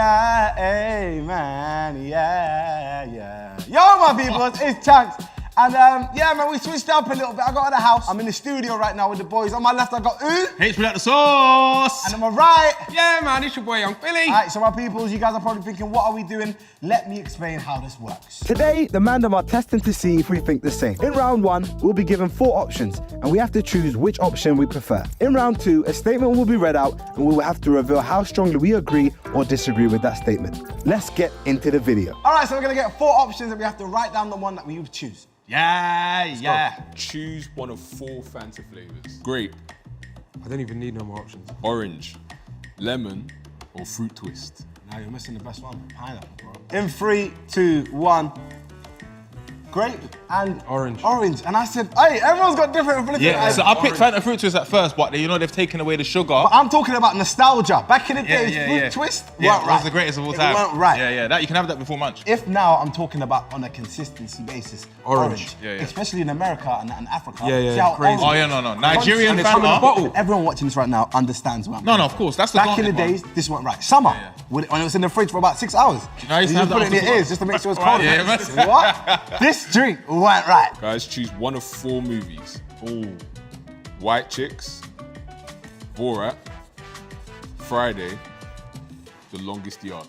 Yeah, amen, yeah. Yo, my people, it's Chunks. And yeah, man, we switched up a little bit. I got out of the house. I'm in the studio right now with the boys. On my left, I got H without the sauce. And on my right. Yeah, man, it's your boy, Young Billy. All right, so my peoples, you guys are probably thinking, what are we doing? Let me explain how this works. Today, the Mandem are testing to see if we think the same. In round 1, we'll be given 4 options, and we have to choose which option we prefer. In round 2, a statement will be read out, and we will have to reveal how strongly we agree or disagree with that statement. Let's get into the video. All right, so we're gonna get 4 options, and we have to write down the one that we would choose. Yeah. Choose one of 4 Fanta flavors. Grape, I don't even need no more options. orange, lemon, or fruit twist. Now you're missing the best one, pineapple, bro. In 3, 2, 1. Grape and Orange. And I said, hey, everyone's got different flipping. Yeah, so I picked Fanta Fruit Twist at first, but you know they've taken away the sugar. But I'm talking about nostalgia. Back in the days, yeah, fruit yeah. twist Yeah, weren't it right. was the greatest of all It time. weren't right. Yeah, that you can have that before lunch. If now I'm talking about on a consistency basis, Orange. Yeah. Especially in America and Africa. Yeah, See how crazy. orange- No. Nigerian And it's come in a Fanta. bottle. Everyone watching this right now understands what I'm No, of course, that's the Back in the gauntlet, days, this weren't right. Summer, Yeah. when it was in the fridge for about 6 hours. I used to You have just put that it in your after ears just to make sure it's Right, cold. yeah, man. What? This drink weren't right. Guys, choose one of 4 movies. Ooh. White Chicks, Borat, Friday, The Longest Yard.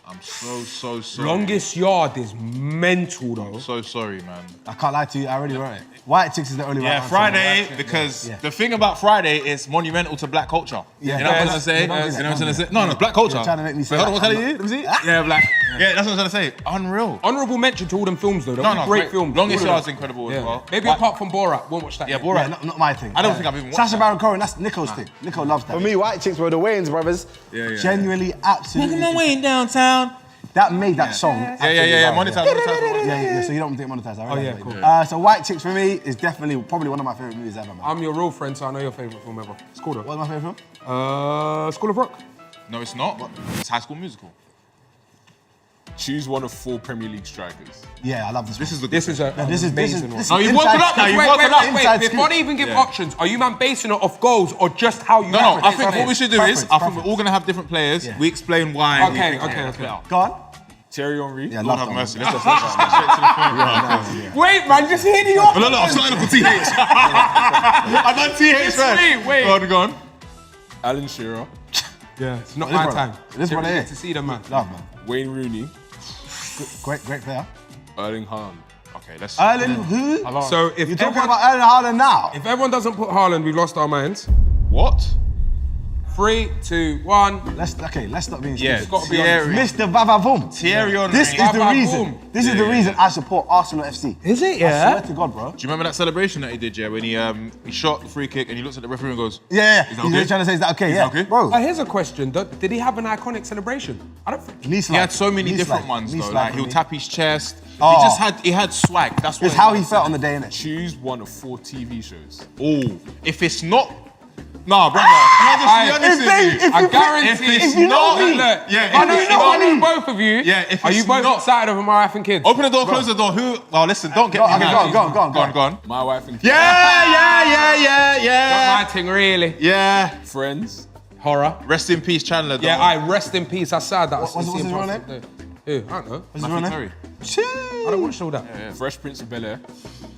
I'm so sorry. Longest Yard is mental though. So sorry, man. I can't lie to you, I already wrote it. White Chicks is the only right Yeah, answer. Friday, because Yeah. the thing about Friday is monumental to black culture. Yeah. You know what I'm Yeah, trying to say? don't do that, You know what I'm trying to don't say? do No, it's black culture. You're trying to make me say Wait, hold on, that. what tell you? Let me see. Yeah, black. Yeah, that's what I'm trying to say. Unreal. Honourable mention to all them films though. No, Great films. Longest All of Yard's them. incredible Yeah. as well. Maybe White- apart from Borat, won't watch that. Yeah, yet. Borat. Yeah, not my thing. I don't think I've even watched Sacha that. Baron Cohen, that's Nico's thing. Nico loves that. For me, White Chicks were the Wayans brothers. Yeah. Genuinely, absolutely. Making my way in downtown. That made that song. Yeah. absolutely Monetize. viral. Yeah, so you don't think monetize. Oh, yeah, cool. So White Chicks for me is definitely probably one of my favorite movies ever, man. I'm your real friend, so I know your favourite film ever. It's called What's my favorite film? School of Rock. No, it's not. It's High School Musical. Choose one of 4 Premier League strikers. Yeah, I love this. This is the. This is a This is amazing one. No, you've woken up now. You've woken up. Inside Before scoop. they even give Yeah. options, are you man basing it off goals or just how you? No. I reference think it? what we should do is, I think Preference. we're all gonna have different players. Yeah. We explain why. we Okay, think okay, they're okay. better. Go on. Thierry Henry, Yeah, Lord love have that mercy. one. Let's just straight to the point. Wait, man, just hear the No, options. I'm starting off with TH. I done TH first. Wait. Go on. Alan Shearer, Yeah, it's not This my brother- time. this brother here. To see them, man. Love, man. Wayne Rooney, Great player. Erling Haaland. Okay, let's. Erling who? So if You're talking everyone, about Erling Haaland now? if everyone doesn't put Haaland, we've lost our minds. What? 3, 2, 1. Let's stop being Yeah, stupid. gotta be Thierry. Mr. Vavavoom. Thierry Henry. This is the Vavavoom. reason. This is the reason I support Arsenal FC. Is it, I swear to God, bro. Do you remember that celebration that he did, yeah, when he shot the free kick and he looks at the referee and goes, Yeah. Is that He's okay? trying to say, is that okay? Yeah. okay? Bro. Here's a question. Did he have an iconic celebration? I don't think. Knee He slide. had so many Knee different slide. ones Knee though. slide Like for he'll me. tap his chest. Oh. He had swag. That's what It's it how was. he felt on the day, innit? Choose one of 4 TV shows. Oh, if it's not, nah, brother. Can I just be honest with you? I guarantee. If it's you know not, me. yeah, I if know it's you not, know both of you. Yeah, if Are you it's both not- excited over my wife and kids? Open the door, close the door. Who? Oh, listen, don't get Go me on, mad. go on. My Wife and Kids. Yeah. Not my thing, really. Yeah. Friends, Horror. Rest in peace, Chandler. Yeah, though. I rest in peace. I sad that. What's his real name? Who? I don't know. What's his real Matthew name? Terry. I don't watch all that. Fresh Prince of Bel-Air,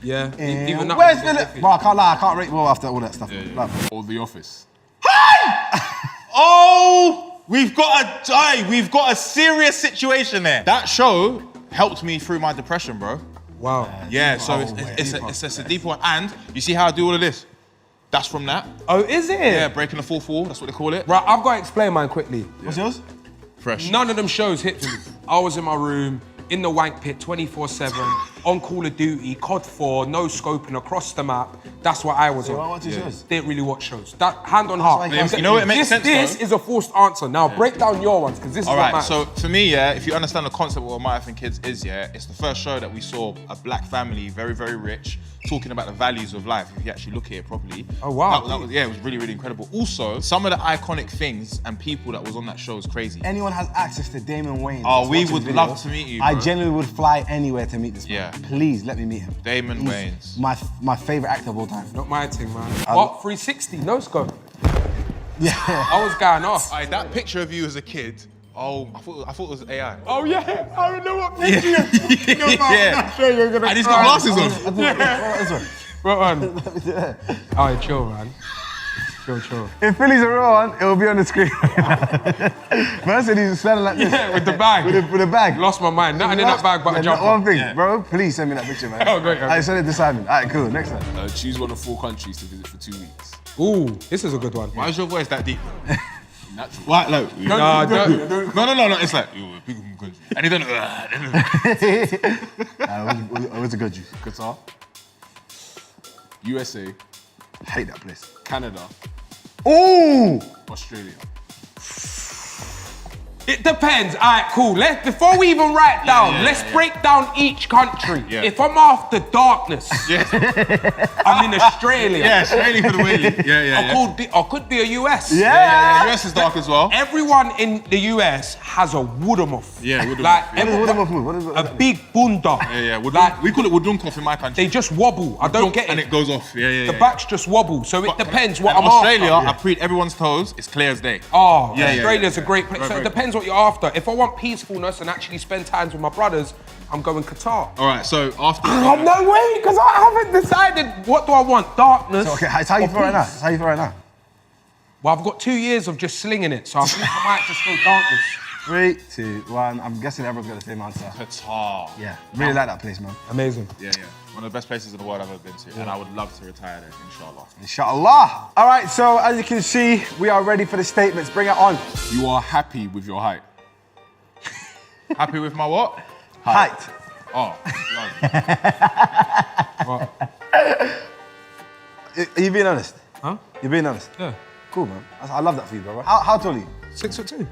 Yeah. Even that. Where's was a bit the... iffy. Bro, I can't lie. I can't rate well after all that stuff. Love. or The Office. Oh, we've got a serious situation there. That show helped me through my depression, bro. Wow. Yeah, so it's a deep one. And you see how I do all of this? That's from that. Oh, is it? Yeah, breaking the fourth wall. That's what they call it. Right, I've got to explain mine quickly. What's yours? Fresh. None of them shows hit me. I was in my room, in the wank pit 24/7, on Call of Duty, COD 4, no scoping across the map. That's what I was So on. what your shows? Didn't really watch shows. That hand on heart. why you know what, it makes sense, This though. is a forced answer. Now break down your ones because this All is what right, matters. so for me, yeah, if you understand the concept of what My Wife and Kids is, yeah, it's the first show that we saw a black family, very, very rich, talking about the values of life, if you actually look at it properly. Oh, wow. That was, yeah, it was really, really incredible. Also, some of the iconic things and people that was on that show is crazy. Anyone has access to Damon Wayans. Oh, that's we watching would videos, love to meet you, I bro. genuinely would fly anywhere to meet this man. Yeah. Please let me meet him. Damon He's Wayans. My favorite actor of all time. Not my thing, man. What? 360? No scope. Yeah. I was going off. Aye, that picture of you as a kid Oh, I thought it was AI. Oh yeah, I don't know what picture. Yeah. And he's got glasses on. What one? Alright, chill, man. Chill. If Phillies are on, it will be on the screen. Man said he's standing like this. Yeah, with the bag. With the bag. Lost my mind. Nothing in that bag but a not jumper. one thing, bro. Please send me that picture, man. Oh, great. Alright, send it to Simon. Alright, cool. Next one. Choose one of 4 countries to visit for 2 weeks. Ooh, this is a good one. Why is your voice that deep? Natural. Why? Like, Nah, don't. no. It's like, yo, big country. And he done What's a good juice? Qatar, USA, Hate that place. Canada, Ooh! Australia. It depends. All right, cool. Before we even write down, let's break down each country. Yeah. If I'm after darkness, I'm in Australia. Yeah, Australia for the wheelie. I could be a US. Yeah. US is dark as well. Everyone in the US has a woodamuff. Yeah, woodamuff. Like Yeah. What is a big bunda. Yeah. Like, We call it wudunkoff in my country. they just wobble. I don't get it. And it goes off. Yeah. The backs just wobble. So it depends what And I'm Australia, after. I pre everyone's toes. It's clear as day. Oh, Yeah, Australia's yeah. a great place. So it depends what you're after. If I want peacefulness and actually spend time with my brothers, I'm going Qatar. All right. So after. Oh, no way, because I haven't decided what do I want, darkness. Okay, it's how you or feel right now. peace? It's how you feel right now. Well, I've got 2 years of just slinging it, so I think I might just go darkness. 3, 2, 1. I'm guessing everyone's got the same answer. Qatar. Yeah, really like that place, man. Amazing. Yeah. One of the best places in the world I've ever been to, and I would love to retire there, inshallah. Inshallah. All right, so as you can see, we are ready for the statements. Bring it on. You are happy with your height. Happy with my what? Height. Oh, Are you being honest? Huh? You're being honest? Yeah. Cool, man. I love that for you, bro. How tall are you? 6'2".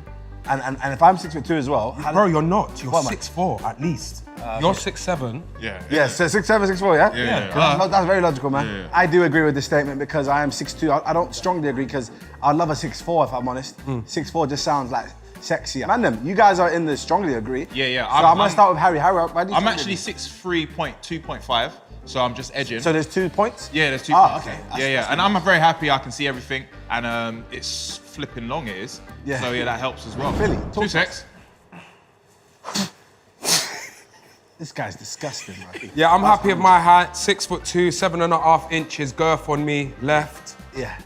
And if I'm 6'2" as well, Bro, you're not. You're What am I? 6'4" at least. You're 6'7". yeah. so 6'7", 6'4", yeah? Yeah. That's very logical, man. Yeah. I do agree with this statement because I am 6'2". I don't strongly agree because I love a 6'4", if I'm honest. 6'4" just sounds like sexy. Man, you guys are in the strongly agree. Yeah. So I'm gonna start with Harry. Harry, why do you I'm think actually 6'3.2.5, so I'm just edging. So there's 2 points? Yeah, there's 2 Oh, points. okay. Yeah. And I'm very happy I can see everything, and it's flipping long, it is. Yeah. So yeah, that helps as well. Philly, talk 2 to secs. This guy's disgusting, man. Yeah, I'm happy with my height. 6'2", 7.5 inches girth on me, left. Yeah.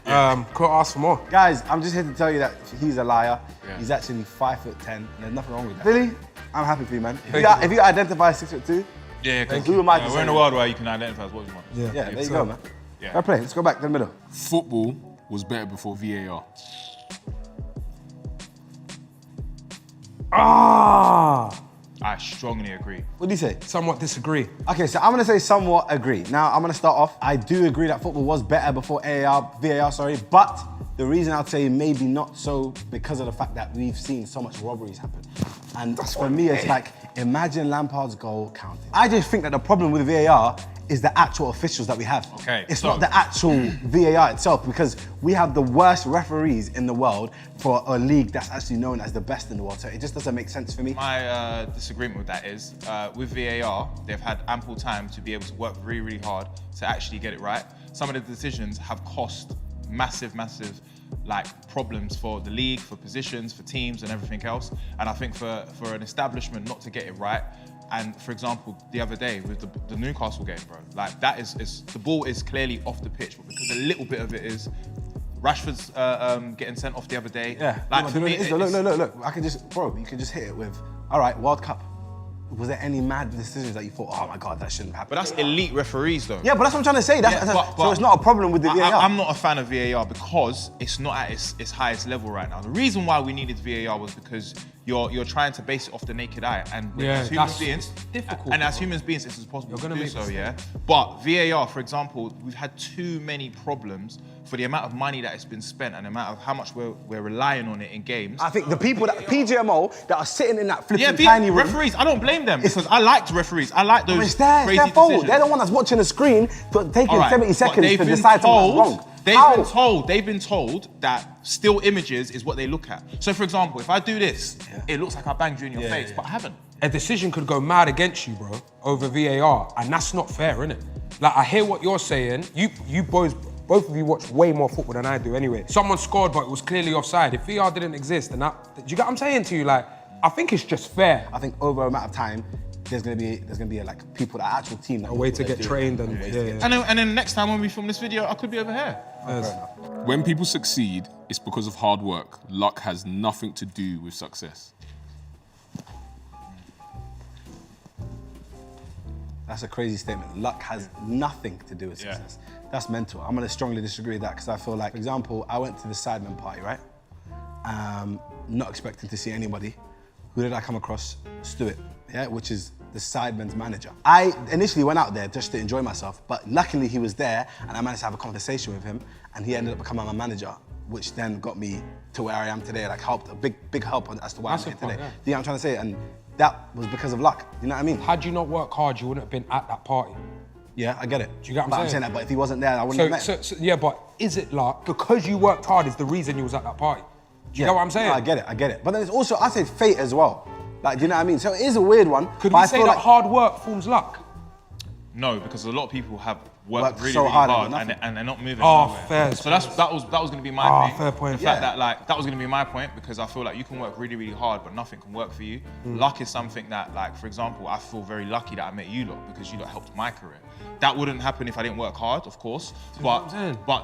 Couldn't ask for more. Guys, I'm just here to tell you that he's a liar. Yeah. He's actually 5'10", and there's nothing wrong with that. Philly, I'm happy for you, man. Thank you. If you identify as 6'2", Yeah, because Who am I to we're say in a that? world where you can identify as what you want. yeah, there you go, man. Yeah. Fair play. Let's go back to the middle. Football was better before VAR. I strongly agree. What do you say? Somewhat disagree. Okay, so I'm gonna say somewhat agree. Now, I'm gonna start off. I do agree that football was better before VAR, but the reason I'd say maybe not so because of the fact that we've seen so much robberies happen. And for me, it's like, imagine Lampard's goal counting. I just think that the problem with VAR is the actual officials that we have. Okay, It's so- not the actual VAR itself because we have the worst referees in the world for a league that's actually known as the best in the world. So it just doesn't make sense for me. My disagreement with that is, with VAR, they've had ample time to be able to work really, really hard to actually get it right. Some of the decisions have cost massive like problems for the league, for positions, for teams and everything else. And I think for an establishment not to get it right, and for example, the other day with the Newcastle game, bro, like that is the ball is clearly off the pitch, but because a little bit of it is Rashford's getting sent off the other day. Yeah. Like for me, Look. I can just, bro, you can just hit it with, all right, World Cup. Was there any mad decisions that you thought, oh my God, that shouldn't happen? but that's elite referees though. Yeah, but that's what I'm trying to say. So it's not a problem with the VAR. I'm not a fan of VAR because it's not at its highest level right now. The reason why we needed VAR was because you're trying to base it off the naked eye, and Yeah, as human that's beings, difficult, and as bro. human beings, it's impossible You're to gonna do make so. mistakes. Yeah, but VAR, for example, we've had too many problems for the amount of money that it's been spent and the amount of how much we're relying on it in games. I think the people that PGMO that are sitting in that flipping Yeah, tiny room. referees. I don't blame them because I liked referees. I like those It's their crazy fault. decisions. They're the one that's watching the screen, but taking All right, 70 but seconds they've to been decide what's wrong. They've been told that still images is what they look at. So for example, if I do this, it looks like I banged you in your face, but I haven't. A decision could go mad against you, bro, over VAR, and that's not fair, innit? Like, I hear what you're saying. You boys both of you watch way more football than I do anyway. Someone scored, but it was clearly offside. If VR didn't exist, and that, do you get what I'm saying to you? Like, I think it's just fair. I think over a amount of time, there's gonna be like people, the actual team. That A way to get trained and And then next time when we film this video, I could be over here. When people succeed, it's because of hard work. Luck has nothing to do with success. That's a crazy statement. Luck has nothing to do with success. That's mental. I'm gonna strongly disagree with that because I feel like, for example, I went to the Sidemen party, right? Not expecting to see anybody. Who did I come across? Stewart, yeah, which is the Sidemen's manager. I initially went out there just to enjoy myself, but luckily he was there and I managed to have a conversation with him and he ended up becoming my manager, which then got me to where I am today, like helped, a big help as to why I'm here today. Yeah. Do you know what I'm trying to say? And that was because of luck, you know what I mean? Had you not worked hard, you wouldn't have been at that party. Yeah, I get it. Do you get what But I'm saying? that, but if he wasn't there, I wouldn't have met him. So, yeah, but is it luck? Because you worked hard is the reason you was at that party. Do you get what I'm saying? No, I get it. But then it's also, I say fate as well. Like, do you know what I mean? So it is a weird one. Could but we I say feel that like hard work forms luck? No, because a lot of people have worked really, so really hard hard, and got and they're not moving Oh, nowhere. fair. So that was going to be my thing. fair point. The fact that that was going to be my point because I feel like you can work really, really hard, but nothing can work for you. Luck is something that, like, for example, I feel very lucky that I met you lot because you lot helped my career. That wouldn't happen if I didn't work hard, of course. But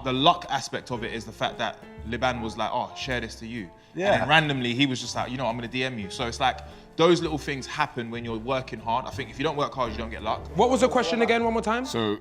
the luck aspect of it is the fact that Liban was like, oh, share this to you. Yeah. And then randomly he was just like, you know, I'm going to DM you. So it's like those little things happen when you're working hard. I think if you don't work hard, you don't get luck. What was the question again, one more time? So,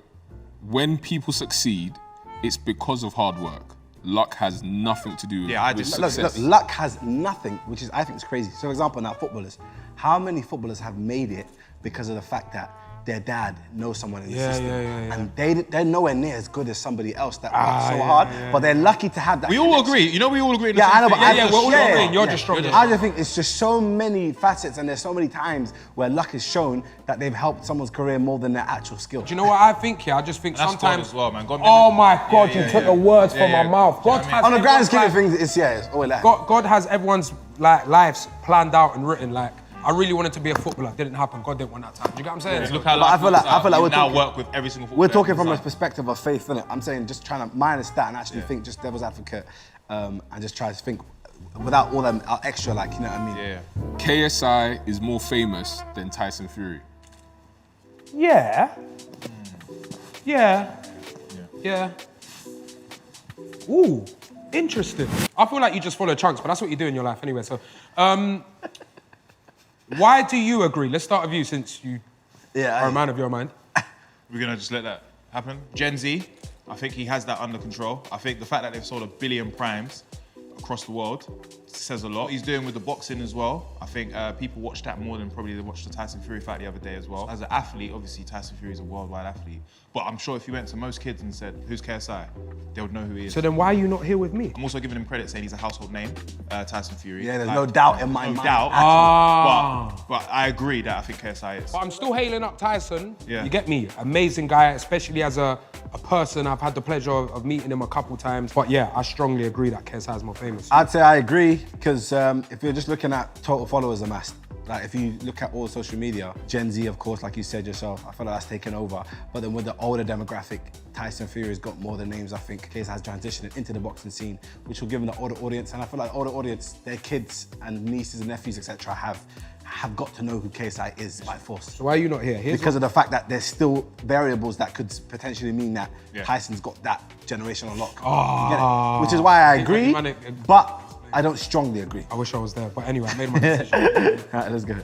when people succeed, it's because of hard work. Luck has nothing to do with success. Look, luck has nothing, which is, I think, is crazy. So, for example, now footballers, how many footballers have made it because of the fact that their dad knows someone in the system, and they're nowhere near as good as somebody else that works so hard, but they're lucky to have that. We all agree. You know, we all agree. Yeah, I know, but we're all agreeing. You're just stronger. I just think it's just so many facets, and there's so many times where luck is shown that they've helped someone's career more than their actual skill. Do you know what I think here? I just think That's sometimes. God as well, man. God Oh my God, you took the words from Yeah, my mouth. God has On the grand everyone's scheme of life- things, it's always like. God has everyone's lives planned out and written. Like, I really wanted to be a footballer. Didn't happen. God didn't want that time. Do you get what I'm saying? Look how But I life feel like- works out. I feel like You we're now talking- work with every single footballer. We're talking from a inside. perspective of faith, innit? I'm saying just trying to minus that and actually think just devil's advocate and just try to think without all them extra, like, you know what I mean? Yeah. KSI is more famous than Tyson Fury. Yeah. Yeah. Ooh, interesting. I feel like you just follow chunks, but that's what you do in your life anyway. So, why do you agree? Let's start with you since you are a man of your mind. We're gonna just let that happen. Gen Z, I think he has that under control. I think the fact that they've sold 1 billion primes across the world says a lot. What he's doing with the boxing as well. I think people watch that more than probably they watched the Tyson Fury fight the other day as well. As an athlete, obviously Tyson Fury is a worldwide athlete. But I'm sure if you went to most kids and said, who's KSI? They would know who he is. So then why are you not here with me? I'm also giving him credit saying he's a household name, Tyson Fury. Yeah, there's no doubt in my mind. No doubt. Ah. But I agree that I think KSI is. But I'm still hailing up Tyson. Yeah. You get me? Amazing guy, especially as a person. I've had the pleasure of meeting him a couple times. But yeah, I strongly agree that KSI is more famous. I'd say I agree, because if you're just looking at total followers amassed, like if you look at all social media, Gen Z, of course, like you said yourself, I feel like that's taken over. But then with the older demographic, Tyson Fury has got more than names. I think KSI has transitioned into the boxing scene, which will give them the older audience. And I feel like the older audience, their kids and nieces and nephews, etc., have got to know who KSI is by force. So why are you not here? Because of the fact that there's still variables that could potentially mean that Yeah. Tyson's got that generational lock. Ah. You get it? Which is why I agree, Man, but I don't strongly agree. I wish I was there. But anyway, I made my decision. All right, let's go.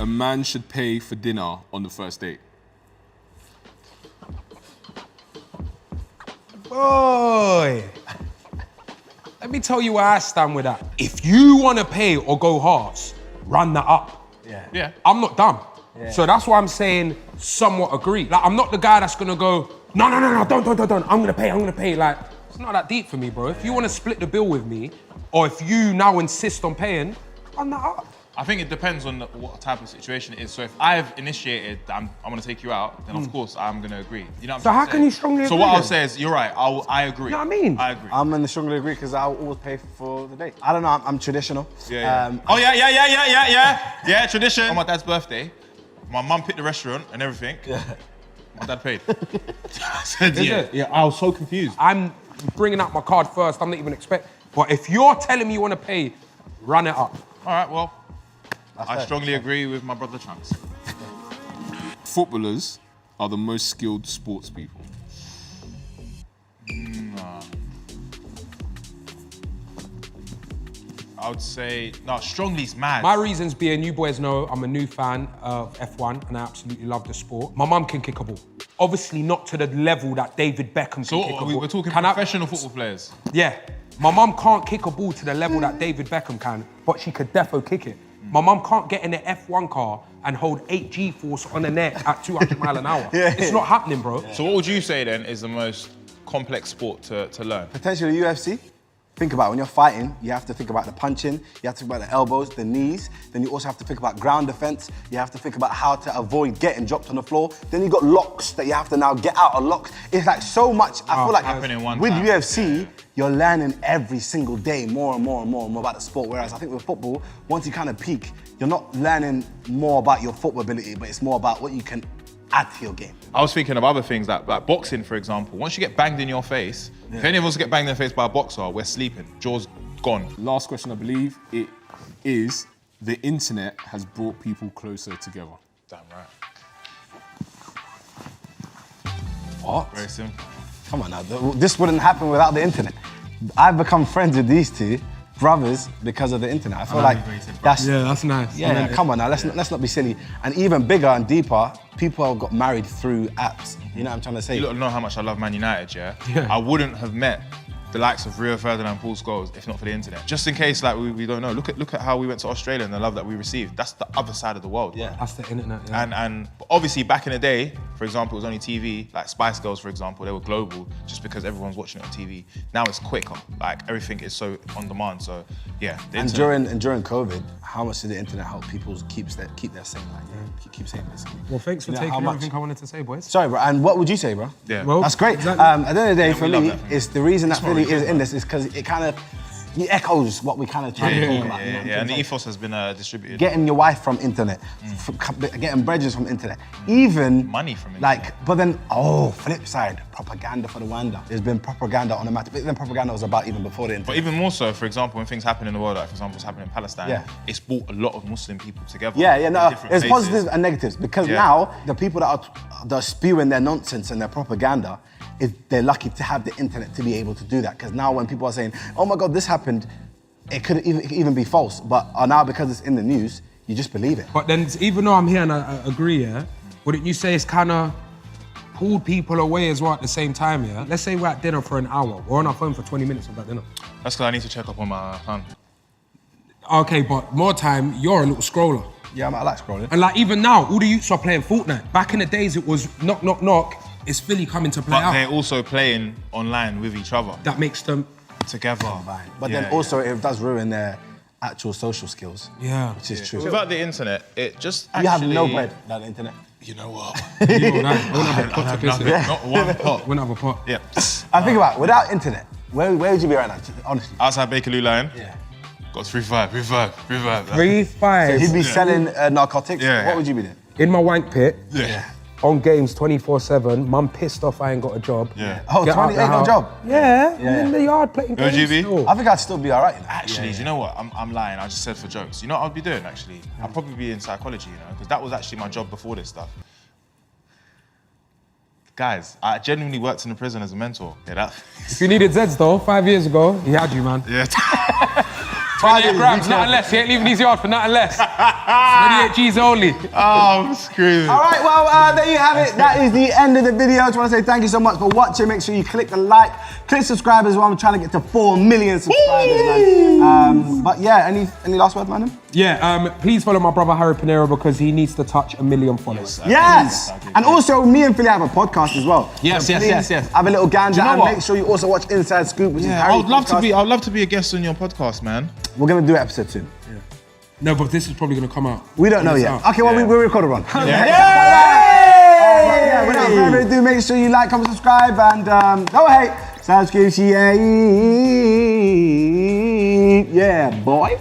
A man should pay for dinner on the first date. Boy, let me tell you where I stand with that. If you want to pay or go halves, run that up. Yeah. I'm not dumb. So that's why I'm saying somewhat agree. Like, I'm not the guy that's gonna go, no, don't. I'm gonna pay. Like, it's not that deep for me, bro. If you wanna split the bill with me, or if you now insist on paying, run that up. I think it depends on what type of situation it is. So if I've initiated that I'm gonna take you out, then of course I'm gonna agree. You know what I'm So how saying? can you strongly So agree what I'll then? say is, you're right. I agree. You know what I mean? I agree. I'm in the strongly agree because I'll always pay for the date. I don't know, I'm traditional. Yeah. Yeah, tradition. On my dad's birthday, my mum picked the restaurant and everything. Yeah. My dad paid. I said, Is yeah. it? Yeah, I was so confused. I'm bringing out my card first. I'm not even expecting. But if you're telling me you want to pay, run it up. All right, well, I strongly agree with my brother Chunks. Footballers are the most skilled sports people. I would say, no, strongly's mad. My reasons being, you boys know I'm a new fan of F1 and I absolutely love the sport. My mum can kick a ball. Obviously not to the level that David Beckham So can kick a ball. we're talking Can professional football players. Yeah. My mum can't kick a ball to the level that David Beckham can, but she could defo kick it. My mum can't get in an F1 car and hold 8 G-force on the net at 200 mile an hour. It's not happening, bro. So what would you say then is the most complex sport to learn? Potentially UFC. Think about it. When you're fighting, you have to think about the punching, you have to think about the elbows, the knees, then you also have to think about ground defense, you have to think about how to avoid getting dropped on the floor, then you got locks that you have to now get out of locks. It's like so much, I feel like happening one with time. UFC, you're learning every single day more and more and more and more about the sport, whereas I think with football, once you kind of peak, you're not learning more about your football ability, but it's more about what you can add to your game. I was thinking of other things like boxing, for example. Once you get banged in your face, if any of us get banged in the face by a boxer, we're sleeping. Jaw's gone. Last question, I believe it is: the internet has brought people closer together. Damn right. What? Very simple. Come on now, this wouldn't happen without the internet. I've become friends with these two brothers because of the internet. I feel like that's that's nice. yeah. Come on now, let's not be silly. And even bigger and deeper, people have got married through apps. You know what I'm trying to say? You don't know how much I love Man United, yeah? Yeah. I wouldn't have met the likes of Rio Ferdinand and Paul Scholes if not for the internet. Just in case, like, we don't know. Look at how we went to Australia and the love that we received. That's the other side of the world. Yeah. That's the internet, yeah. And obviously back in the day, for example, it was only TV, like Spice Girls, for example, they were global just because everyone's watching it on TV. Now it's quicker, like everything is so on demand, so yeah. The And internet- during COVID, how much did the internet help people keep their sane? Like, keep saying this. Well, thanks for You know, taking how much? everything I wanted to say, boys. Sorry, bro. And what would you say, bro? Yeah. Well, That's great. exactly. At the end of the day, Yeah, for we love me, that thing. it's the reason that It's not Philly really is good, in bro. this is because it kind of echoes what we kind of try to talk about. You know what I'm Yeah, and the saying? ethos has been distributed. Getting your wife from internet, getting bridges from internet, even Money from internet. Like, but then flip side, propaganda for the Wanda. There's been propaganda on the matter, but then propaganda was about even before the internet. But even more so, for example, when things happen in the world, like for example, what's happening in Palestine, Yeah. it's brought a lot of Muslim people together. Yeah, in no, different there's places. positives and negatives because Yeah. now the people that are spewing their nonsense and their propaganda, they're lucky to have the internet to be able to do that. Because now when people are saying, oh my God, this happened, it could even be false. But now because it's in the news, you just believe it. But then, even though I'm here and I agree, yeah, wouldn't you say it's kind of pulled people away as well at the same time, yeah? Let's say we're at dinner for an hour. We're on our phone for 20 minutes of that dinner. That's because I need to check up on my son. Okay, but more time, you're a little scroller. Yeah, I like scrolling. And like even now, all the youths are playing Fortnite. Back in the days, it was knock, knock, knock. It's Philly coming to play But out. they're also playing online with each other. That makes them, Together. But Yeah, then also it does ruin their actual social skills. yeah. Which is true. Without the internet, it just You have no actually- bread without the internet. You know what? You know that. I wouldn't have a pot to piss Nothing. in. Not one pot. Wouldn't have a pot. Yeah. I think about it, without internet, where would you be right now, honestly? Outside Bakerloo line, Yeah. got 3-5. 3-5. He'd be selling narcotics. Yeah. What would you be doing? In my wank pit, Yeah. on games 24/7. Mum pissed off I ain't got a job. Yeah. Oh, Get 20 out the ain't no house. job. Yeah, Yeah. in the yard playing games. GB? still. I think I'd still be all right. You know? Actually, do you know what? I'm lying. I just said for jokes. You know what I'd be doing, actually? I'd probably be in psychology, you know, because that was actually my job before this stuff. Guys, I genuinely worked in a prison as a mentor. Yeah, that. If you needed Zeds though, 5 years ago, he had you, man. Yeah. 28 grams, nothing less. He ain't leaving his yard for nothing less. 28 G's only. Oh, I'm screaming. All right, well, there you have it. That is the end of the video. I just want to say thank you so much for watching. Make sure you click the like, click subscribe as well. I'm trying to get to 4 million subscribers, man. But yeah, any last word, man? Yeah, please follow my brother Harry Pinero because he needs to touch 1 million followers. Yes! And also, me and Philly have a podcast as well. Yes, So yes, please yes, yes. Have a little ganja Do you know and what? make sure you also watch Inside Scoop, which is Yeah, I Harry's would love to podcast. be. I'd love to be a guest on your podcast, man. We're gonna do an episode soon. No, but this is probably gonna come out. We don't know It's yet. out. Okay, well, Yeah. we'll record a run. Yeah. Yeah, without further ado, make sure you like, comment, subscribe, and don't hate. Subscribe, yeah, boy.